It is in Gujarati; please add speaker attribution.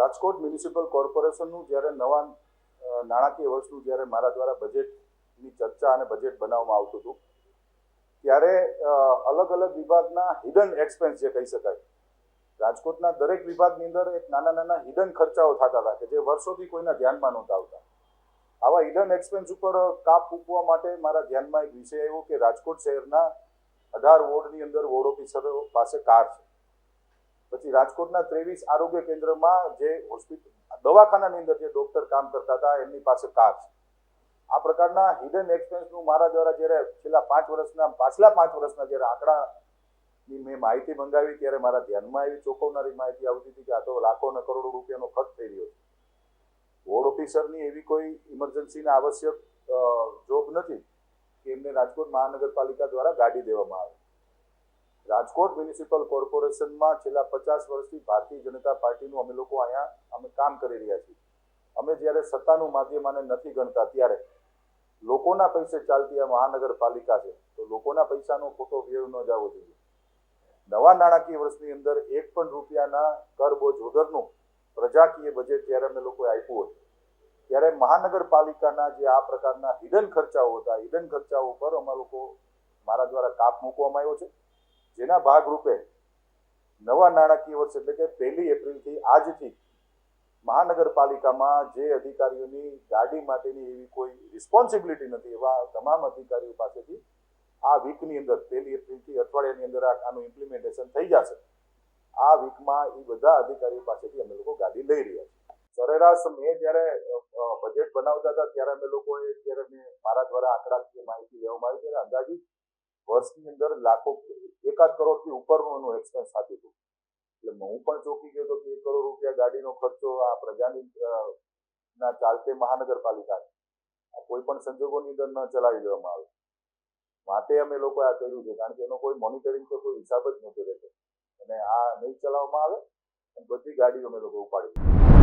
Speaker 1: રાજકોટ મ્યુનિસિપલ કોર્પોરેશનનું જ્યારે નવા નાણાકીય વર્ષનું જ્યારે મારા દ્વારા બજેટની ચર્ચા અને બજેટ બનાવવામાં આવતું હતું ત્યારે અલગ અલગ વિભાગના હિડન એક્સપેન્સ જે કહી શકાય, રાજકોટના દરેક વિભાગની અંદર એક નાના નાના હિડન ખર્ચાઓ થતા હતા કે જે વર્ષોથી કોઈના ધ્યાનમાં નહોતા આવતા. આવા હિડન એક્સપેન્સ ઉપર કાપ મૂકવા માટે મારા ધ્યાનમાં એક વિષય આવ્યો કે રાજકોટ શહેરના 18 વોર્ડની અંદર વોર્ડ ઓફિસરો પાસે કાર છે. પછી રાજકોટના 23 આરોગ્ય કેન્દ્રમાં જે હોસ્પિટલ દવાખાનાની અંદર જે ડોક્ટર કામ કરતા હતા એમની પાસે કાર છે. આ પ્રકારના હિડન એક્સપેન્સનું મારા દ્વારા જ્યારે પાછલા 5 વર્ષના જ્યારે આંકડાની મેં માહિતી મંગાવી ત્યારે મારા ધ્યાનમાં એવી ચોંકાવનારી માહિતી આવતી હતી કે આ તો લાખો અને કરોડો રૂપિયાનો ખર્ચ થઈ રહ્યો છે. વોર્ડ ઓફિસરની એવી કોઈ ઇમરજન્સીના આવશ્યક જોબ નથી કે એમને રાજકોટ મહાનગરપાલિકા દ્વારા ગાડી દેવામાં આવે. રાજકોટ મ્યુનિસિપલ કોર્પોરેશનમાં છેલ્લા 50 વર્ષથી ભારતીય જનતા પાર્ટીનું અમે લોકો અહીંયા કામ કરી રહ્યા છીએ. અમે જ્યારે સત્તાનું માધ્યમ આને નથી ગણતા ત્યારે લોકોના પૈસે ચાલતી આ મહાનગરપાલિકા છે તો લોકોના પૈસાનો ખોટો વ્યય ન જવો જોઈએ. નવા નાણાકીય વર્ષની અંદર 1 પણ રૂપિયાના કર બોજ વગરનું પ્રજાકીય બજેટ જ્યારે અમે લોકોએ આપ્યું હતું ત્યારે મહાનગરપાલિકાના જે આ પ્રકારના હિડન ખર્ચાઓ હતા, હિડન ખર્ચાઓ પર અમારા લોકો મારા દ્વારા કાપ મૂકવામાં આવ્યો છે. જેના ભાગરૂપે નવા નાણાકીય વર્ષ એટલે કે 1 એપ્રિલથી આજથી મહાનગરપાલિકામાં જે અધિકારીઓની ગાડી માટેની એવી કોઈ રિસ્પોન્સિબિલિટી નથી એવા તમામ અધિકારીઓ પાસેથી આ વીકની અંદર 1 એપ્રિલથી અઠવાડિયાની અંદર આનું ઇમ્પ્લિમેન્ટેશન થઈ જશે. આ વીકમાં એ બધા અધિકારીઓ પાસેથી અમે લોકો ગાડી લઈ રહ્યા છીએ. સરેરાશ મેં જ્યારે બજેટ બનાવતા હતા ત્યારે અમે લોકોએ મારા દ્વારા આંકડાકીય માહિતી લેવામાં આવી ત્યારે અંદાજિત વર્ષની અંદર લાખો 1 કરોડથી ઉપરનું એનું એક્સપેન્સ થતું હતું. એટલે હું પણ ચોંકી ગયો હતો કે 1 કરોડ રૂપિયા ગાડીનો ખર્ચો આ પ્રજાની ના ચાલતે મહાનગરપાલિકા કોઈ પણ સંજોગોની અંદર ન ચલાવી દેવામાં આવે. માટે અમે લોકો આ કર્યું છે કારણ કે એનો કોઈ મોનિટરિંગ કે કોઈ હિસાબ જ નહોતો રહેતો અને આ નહીં ચલાવવામાં આવે અને બધી ગાડીઓ અમે લોકો ઉપાડી.